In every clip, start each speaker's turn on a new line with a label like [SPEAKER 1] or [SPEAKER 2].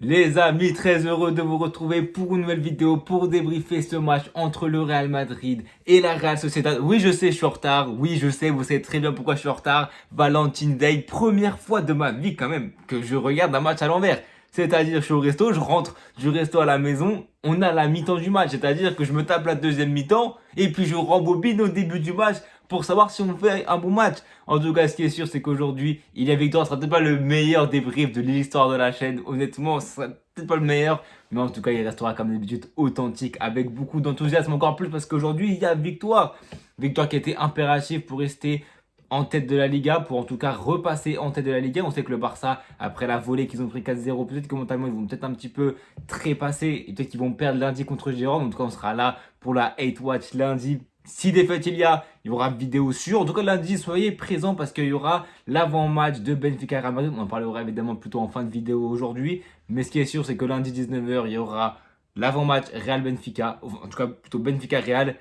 [SPEAKER 1] Les amis, très heureux de vous retrouver pour une nouvelle vidéo pour débriefer ce match entre le Real Madrid et la Real Sociedad. Oui, je sais, je suis en retard. Oui, je sais, vous savez très bien pourquoi je suis en retard. Valentine Day, première fois de ma vie quand même que je regarde un match à l'envers. C'est-à-dire, je suis au resto, je rentre du resto à la maison, on a la mi-temps du match. C'est-à-dire que je me tape la deuxième mi-temps et puis je rembobine au début du match pour savoir si on fait un bon match. En tout cas, ce qui est sûr, c'est qu'aujourd'hui, il y a victoire. Ce sera peut-être pas le meilleur débrief de l'histoire de la chaîne. Honnêtement, ce sera peut-être pas le meilleur. Mais en tout cas, il restera comme d'habitude authentique avec beaucoup d'enthousiasme. Encore plus parce qu'aujourd'hui, il y a victoire. Victoire qui a été impérative pour rester en tête de la Liga, pour en tout cas repasser en tête de la Liga. On sait que le Barça, après la volée qu'ils ont pris 4-0, peut-être que mentalement ils vont peut-être un petit peu trépasser et peut-être qu'ils vont perdre lundi contre Gérone. En tout cas, on sera là pour la 8 Watch lundi. Si défaite il y aura vidéo sûre. En tout cas, lundi, soyez présents parce qu'il y aura l'avant-match de Benfica Real Madrid. On en parlera évidemment plutôt en fin de vidéo aujourd'hui. Mais ce qui est sûr, c'est que lundi 19h, il y aura l'avant-match Real Benfica. En tout cas, plutôt Benfica Real.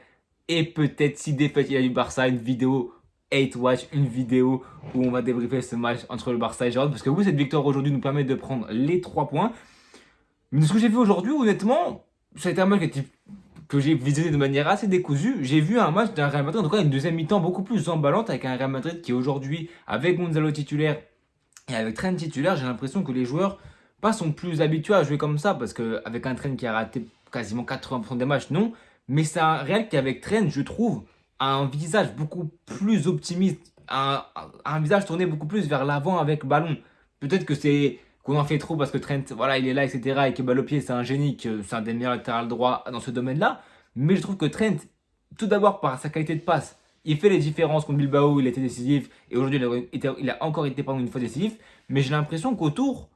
[SPEAKER 1] Et peut-être, si défaite il y a du Barça, une vidéo 8 Watch, une vidéo où on va débriefer ce match entre le Barça et Gérone. Parce que oui, cette victoire aujourd'hui nous permet de prendre les 3 points. Mais de ce que j'ai vu aujourd'hui, honnêtement, ça a été un match que j'ai visionné de manière assez décousue. J'ai vu un match d'un Real Madrid, en tout cas une deuxième mi-temps beaucoup plus emballante avec un Real Madrid qui aujourd'hui, avec Gonzalo titulaire et avec Trent titulaire, j'ai l'impression que les joueurs pas sont plus habitués à jouer comme ça parce qu'avec un Trent qui a raté quasiment 80% des matchs, non. Mais c'est un Real qui avec Trent, je trouve, a un visage beaucoup plus optimiste, un visage tourné beaucoup plus vers l'avant avec ballon. Peut-être que c'est qu'on en fait trop parce que Trent, voilà, il est là, etc. Et que balle au pied, c'est un génie, que c'est un des meilleurs latérales droits dans ce domaine-là. Mais je trouve que Trent, tout d'abord par sa qualité de passe, il fait les différences contre Bilbao, il a été décisif. Et aujourd'hui, il a encore été pendant une fois décisif. Mais j'ai l'impression qu'autour,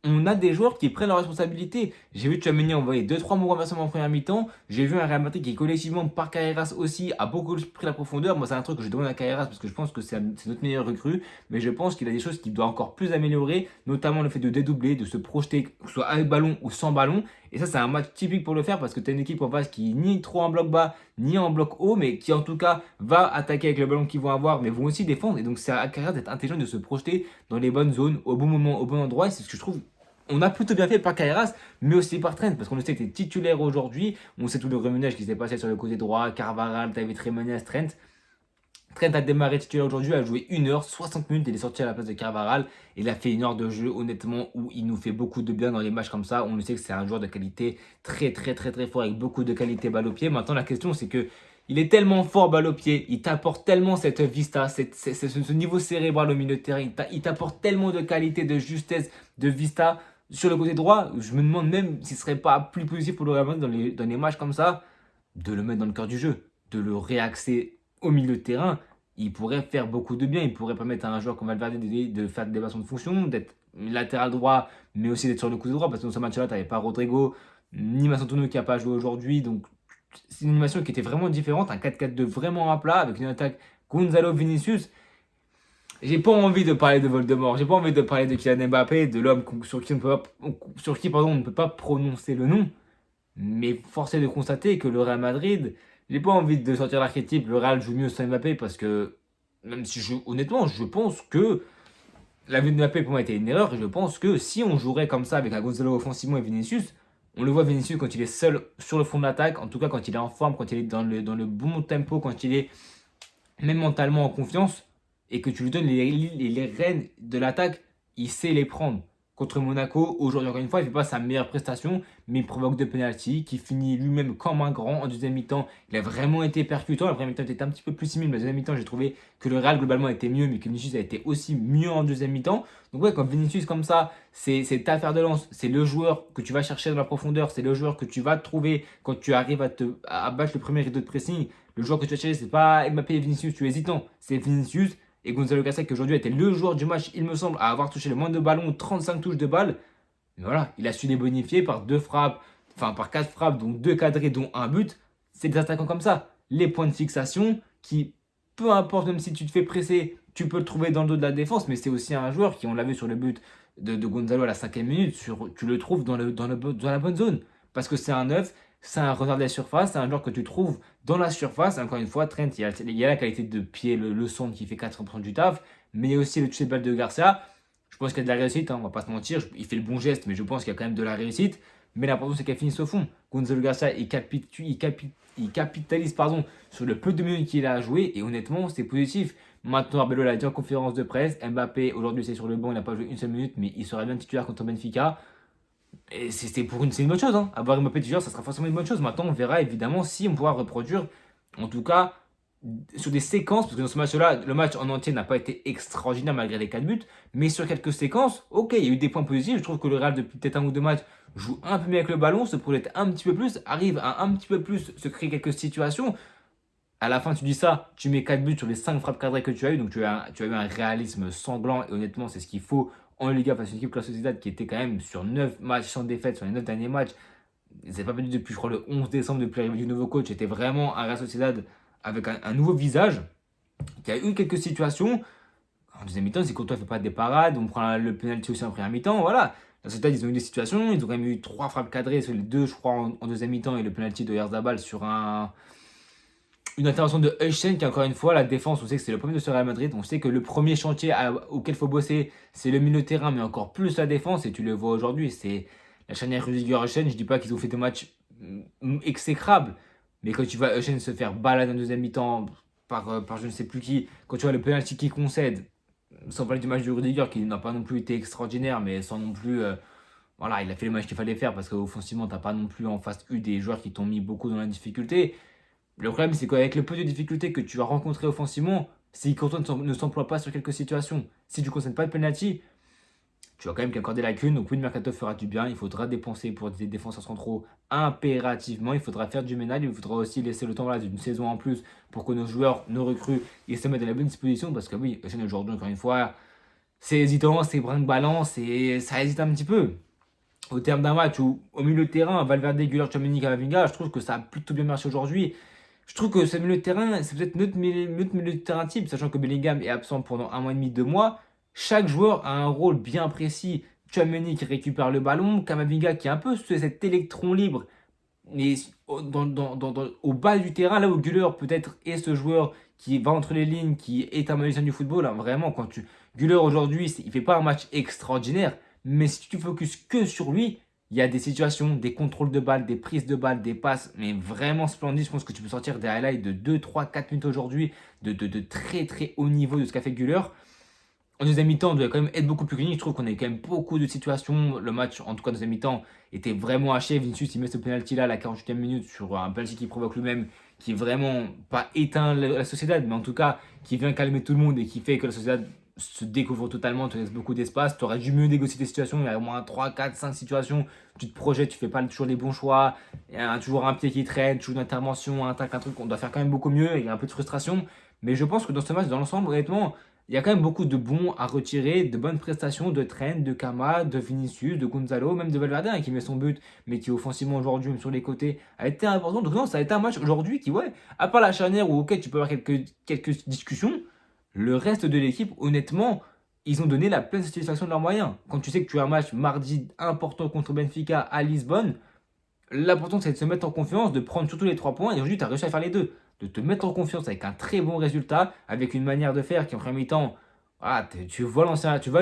[SPEAKER 1] on a des joueurs qui prennent leurs responsabilités. J'ai vu Tchouaméni envoyer 2-3 mots renversement en première mi-temps. J'ai vu un Real Madrid qui, collectivement, par Carreras aussi, a beaucoup pris la profondeur. Moi, c'est un truc que je demande à Carreras parce que je pense que c'est notre meilleur recrue. Mais je pense qu'il a des choses qu'il doit encore plus améliorer, notamment le fait de dédoubler, de se projeter, que ce soit avec ballon ou sans ballon. Et ça, c'est un match typique pour le faire parce que tu as une équipe en face qui est ni trop en bloc bas, ni en bloc haut, mais qui en tout cas va attaquer avec le ballon qu'ils vont avoir, mais vont aussi défendre. Et donc, c'est à Carreras d'être intelligent, de se projeter dans les bonnes zones, au bon moment, au bon endroit. Et c'est ce que je trouve on a plutôt bien fait par Carreras, mais aussi par Trent, parce qu'on sait que tu es titulaire aujourd'hui. On sait tout le remue-nage qui s'est passé sur le côté droit, Carvajal, David Jiménez, Trent. Trent a démarré titulaire aujourd'hui, a joué 1h, 60 minutes, il est sorti à la place de Carvajal. Il a fait 1 heure de jeu, honnêtement, où il nous fait beaucoup de bien dans les matchs comme ça. On le sait que c'est un joueur de qualité très, très, très, très fort, avec beaucoup de qualité balle au pied. Maintenant, la question, c'est que il est tellement fort balle au pied, il t'apporte tellement cette vista, ce niveau cérébral au milieu de terrain, il t'apporte tellement de qualité, de justesse, de vista. Sur le côté droit, je me demande même s'il ne serait pas plus positif pour le Real Madrid dans les matchs comme ça, de le mettre dans le cœur du jeu, de le réaxer au milieu de terrain. Il pourrait faire beaucoup de bien. Il pourrait permettre à un joueur comme Valverde de faire des déviations de fonction, d'être latéral droit, mais aussi d'être sur le côté droit. Parce que dans ce match-là, tu n'avais pas Rodrigo, ni Massantuono qui n'a pas joué aujourd'hui. Donc, c'est une animation qui était vraiment différente. Un 4-4-2 vraiment à plat, avec une attaque Gonzalo-Vinicius. J'ai pas envie de parler de Voldemort, j'ai pas envie de parler de Kylian Mbappé, de l'homme sur qui, on ne peut pas prononcer le nom. Mais force est de constater que le Real Madrid, j'ai pas envie de sortir l'archétype, le Real joue mieux sans Mbappé parce que, même si honnêtement, je pense que la vue de Mbappé pour moi était une erreur. Et je pense que si on jouerait comme ça avec un Gonzalo offensivement et Vinicius, on le voit Vinicius quand il est seul sur le fond de l'attaque, en tout cas quand il est en forme, quand il est dans le bon tempo, quand il est même mentalement en confiance, et que tu lui donnes les rênes de l'attaque, il sait les prendre. Contre Monaco, aujourd'hui encore une fois, il ne fait pas sa meilleure prestation, mais il provoque deux pénaltys, qui finit lui-même comme un grand en deuxième mi-temps. Il a vraiment été percutant. La première mi-temps était un petit peu plus similaire, mais la deuxième mi-temps, j'ai trouvé que le Real globalement était mieux, mais que Vinicius a été aussi mieux en deuxième mi-temps. Donc ouais, quand Vinicius comme ça, c'est ta fer de lance, c'est le joueur que tu vas chercher dans la profondeur, c'est le joueur que tu vas trouver quand tu arrives à battre le premier rideau de pressing. Le joueur que tu vas chercher, c'est pas Mbappé et Vinicius, tu es hésitant, c'est Vinicius et Gonzalo Cassec qui aujourd'hui était le joueur du match, il me semble, à avoir touché le moins de ballons, 35 touches de balles. Mais voilà, il a su les bonifier par deux frappes, enfin par quatre frappes, donc deux cadrés, dont un but. C'est des attaquants comme ça. Les points de fixation qui, peu importe, même si tu te fais presser, tu peux le trouver dans le dos de la défense, mais c'est aussi un joueur qui, on l'a vu sur le but de Gonzalo à la 5e minute, tu le trouves dans la bonne zone. Parce que c'est un neuf, c'est un renard de la surface, c'est un joueur que tu trouves dans la surface. Encore une fois, Trent, il y a la qualité de pied, le centre qui fait 80% du taf, mais il y a aussi le toucher de balle de Garcia. Je pense qu'il y a de la réussite, hein, on va pas se mentir. Il fait le bon geste, mais je pense qu'il y a quand même de la réussite. Mais l'important, c'est qu'elle finisse au fond. Gonzalo Garcia, il capitalise pardon, sur le peu de minutes qu'il a joué. Et honnêtement, c'est positif. Maintenant, Arbello l'a dit en conférence de presse. Mbappé, aujourd'hui, c'est sur le banc. Il n'a pas joué une seule minute, mais il sera bien titulaire contre Benfica. Et c'est une bonne chose. Hein. Avoir Mbappé titulaire, ça sera forcément une bonne chose. Maintenant, on verra évidemment si on pourra reproduire, en tout cas, sur des séquences, parce que dans ce match-là, le match en entier n'a pas été extraordinaire malgré les 4 buts, mais sur quelques séquences, ok, il y a eu des points positifs. Je trouve que le Real, depuis peut-être un ou deux matchs, joue un peu mieux avec le ballon, se projette un petit peu plus, arrive à un petit peu plus se créer quelques situations. À la fin, tu dis ça, tu mets 4 buts sur les 5 frappes cadrées que tu as eu, donc tu as eu un réalisme sanglant, et honnêtement, c'est ce qu'il faut en Liga face à une équipe comme la Sociedad qui était quand même sur 9 matchs sans défaite, sur les 9 derniers matchs. Ils n'avaient pas perdu depuis, je crois, le 11 décembre, depuis l'arrivée du nouveau coach. C'était vraiment un Real Sociedad avec un nouveau visage, qui a eu quelques situations. En deuxième mi-temps, c'est Courtois ne fait pas des parades, on prend le penalty aussi en première mi-temps, voilà. La Sociedad, ils ont eu des situations, ils ont quand même eu 3 frappes cadrées sur les 2, je crois, en deuxième mi-temps, et le penalty de Yarzabal sur une intervention de Heuchen qui, encore une fois, la défense, on sait que c'est le premier de ce Real Madrid. On sait que le premier chantier auquel il faut bosser, c'est le milieu de terrain, mais encore plus la défense. Et tu le vois aujourd'hui, c'est la charnière Rudiger-Heuchen. Je ne dis pas qu'ils ont fait des matchs exécrables, mais quand tu vois Heuchen se faire balader en deuxième mi-temps par je ne sais plus qui, quand tu vois le penalty qu'il concède, sans parler du match de Rudiger qui n'a pas non plus été extraordinaire, mais sans non plus. Voilà, il a fait le match qu'il fallait faire parce qu'offensivement, tu n'as pas non plus en face eu des joueurs qui t'ont mis beaucoup dans la difficulté. Le problème, c'est qu'avec le peu de difficultés que tu vas rencontrer offensivement, si Courtois ne s'emploie pas sur quelques situations, si tu ne concèdes pas de penalty, tu vas quand même encore des lacunes. Donc oui, le mercato fera du bien. Il faudra dépenser pour des défenseurs centraux impérativement. Il faudra faire du ménage. Il faudra aussi laisser le temps voilà, d'une saison en plus pour que nos joueurs, nos recrues, ils se mettent à la bonne disposition. Parce que oui, aujourd'hui, encore une fois, c'est hésitant, c'est brinque-ballant, ça hésite un petit peu. Au terme d'un match où, au milieu de terrain, Valverde, Güler, Tchouaméni, Camavinga, je trouve que ça a plutôt bien marché aujourd'hui. Je trouve que ce milieu de terrain, c'est peut-être notre milieu de terrain type, sachant que Bellingham est absent pendant un mois et demi, 2 mois. Chaque joueur a un rôle bien précis. Tchouaméni qui récupère le ballon, Camavinga qui est un peu cet électron libre, mais au bas du terrain, là où Güler peut-être est ce joueur qui va entre les lignes, qui est un magicien du football. Hein, vraiment, Güler aujourd'hui, il fait pas un match extraordinaire, mais si tu te focuses que sur lui, il y a des situations, des contrôles de balles, des prises de balles, des passes, mais vraiment splendides. Je pense que tu peux sortir des highlights de 2, 3, 4 minutes aujourd'hui, de très très haut niveau de ce qu'a fait Güler. En deuxième mi-temps, on devait quand même être beaucoup plus clinique. Je trouve qu'on a eu quand même beaucoup de situations. Le match, en tout cas, en deuxième mi-temps, était vraiment haché. Vinicius, il met ce penalty-là à la 48e minute sur un penalty qui provoque lui-même, qui est vraiment pas éteint la Sociedad, mais en tout cas, qui vient calmer tout le monde et qui fait que la Sociedad se découvre totalement, te laisse beaucoup d'espace. Tu aurais dû mieux négocier tes situations. Il y a au moins 3, 4, 5 situations. Tu te projettes, tu fais pas toujours les bons choix. Il y a toujours un pied qui traîne, toujours une intervention, un tac, un truc. On doit faire quand même beaucoup mieux. Il y a un peu de frustration. Mais je pense que dans ce match, dans l'ensemble, honnêtement, il y a quand même beaucoup de bons à retirer, de bonnes prestations de Trent, de Kama, de Vinicius, de Gonzalo, même de Valverde hein, qui met son but, mais qui offensivement aujourd'hui, même sur les côtés, a été important. Donc non, ça a été un match aujourd'hui qui, ouais, à part la charnière où, ok, tu peux avoir quelques discussions, le reste de l'équipe, honnêtement, ils ont donné la pleine satisfaction de leurs moyens. Quand tu sais que tu as un match mardi important contre Benfica à Lisbonne, l'important c'est de se mettre en confiance, de prendre surtout les 3 points, et aujourd'hui tu as réussi à faire les deux. De te mettre en confiance avec un très bon résultat, avec une manière de faire qui en premier temps, voilà, tu vois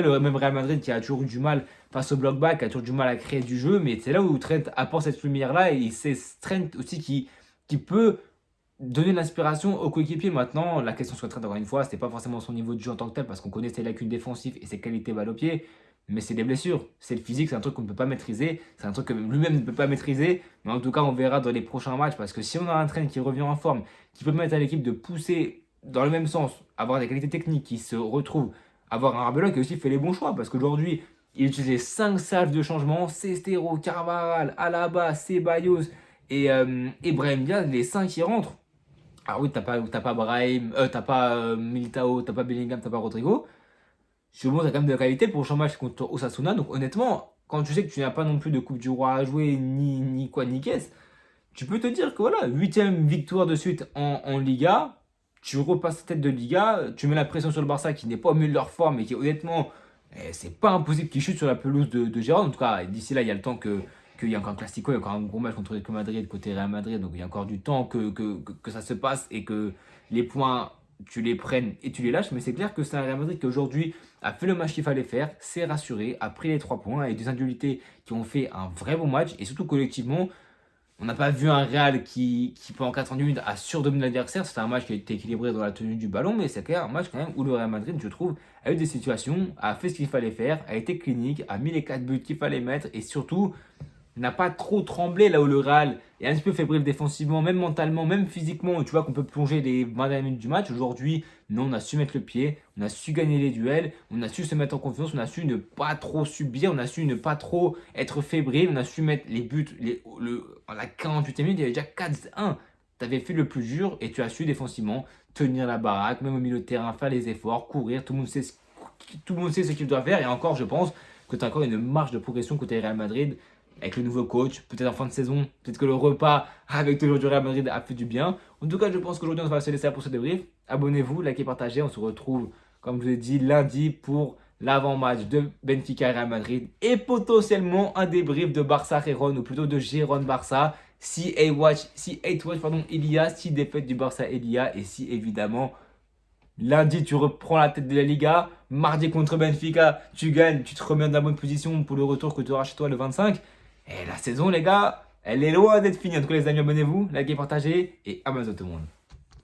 [SPEAKER 1] le même Real Madrid qui a toujours eu du mal face au bloc back, qui a toujours du mal à créer du jeu, mais c'est là où Trent apporte cette lumière-là, et c'est Trent aussi qui peut donner de l'inspiration aux coéquipiers. Maintenant, la question sur Trent, encore une fois, c'était pas forcément son niveau de jeu en tant que tel, parce qu'on connaît ses lacunes défensives et ses qualités balle au pied, mais c'est des blessures, c'est le physique, c'est un truc qu'on ne peut pas maîtriser, c'est un truc que lui-même ne peut pas maîtriser, mais en tout cas, on verra dans les prochains matchs, parce que si on a un Trent qui revient en forme, qui peut permettre à l'équipe de pousser dans le même sens, avoir des qualités techniques qui se retrouvent, avoir un Arbeloa qui aussi fait les bons choix, parce qu'aujourd'hui, il utilisait 5 salves de changement, Cestero, Carvajal, Alaba, Ceballos et Brahim Diaz, les 5 qui rentrent. Ah oui, t'as pas Brahim, t'as pas Militao, t'as pas Bellingham, t'as pas Rodrigo. Je montre quand même de la qualité pour le match contre Osasuna. Donc honnêtement, quand tu sais que tu n'as pas non plus de Coupe du Roi à jouer, ni quoi, ni caisse, tu peux te dire que voilà, 8e victoire de suite en Liga, tu repasses tête de Liga, tu mets la pression sur le Barça qui n'est pas au mieux de leur forme et qui honnêtement, c'est pas impossible qu'ils chutent sur la pelouse de Gérard. En tout cas, d'ici là, il y a le temps qu'il y a encore un Classico, il y a encore un gros match contre le Madrid côté Real Madrid, donc il y a encore du temps que ça se passe et que les points tu les prennes et tu les lâches. Mais c'est clair que c'est un Real Madrid qui aujourd'hui a fait le match qu'il fallait faire, s'est rassuré, a pris les 3 points et des individualités qui ont fait un vrai bon match. Et surtout collectivement, on n'a pas vu un Real qui pendant 90 minutes a surdominé l'adversaire. C'était un match qui a été équilibré dans la tenue du ballon, mais c'est clair, un match quand même où le Real Madrid, je trouve, a eu des situations, a fait ce qu'il fallait faire, a été clinique, a mis les 4 buts qu'il fallait mettre et surtout n'a pas trop tremblé là où le Real est un petit peu fébrile défensivement, même mentalement, même physiquement. Tu vois qu'on peut plonger les 20 dernières minutes du match. Aujourd'hui, non, on a su mettre le pied, on a su gagner les duels, on a su se mettre en confiance, on a su ne pas trop subir, on a su ne pas trop être fébrile, on a su mettre les buts. À la 48e minute, il y avait déjà 4-1. Tu avais fait le plus dur et tu as su défensivement tenir la baraque, même au milieu de terrain, faire les efforts, courir. Tout le monde sait ce qu'il doit faire. Et encore, je pense que tu as encore une marge de progression côté Real Madrid avec le nouveau coach, peut-être en fin de saison, peut-être que le repas avec le joueur du Real Madrid a fait du bien. En tout cas, je pense qu'aujourd'hui, on va se laisser là pour ce débrief. Abonnez-vous, likez, partagez. On se retrouve, comme je vous l'ai dit, lundi pour l'avant-match de Benfica et Real Madrid et potentiellement un débrief de Barça-Gérone ou plutôt de Gérone-Barça. Si 8-watch, pardon, il y a, si défaite du Barça il y a et si évidemment lundi, tu reprends la tête de la Liga. Mardi contre Benfica, tu gagnes, tu te remets dans la bonne position pour le retour que tu auras chez toi le 25. Et la saison, les gars, elle est loin d'être finie. En tout cas, les amis, abonnez-vous, likez, partagez et à bientôt tout le monde.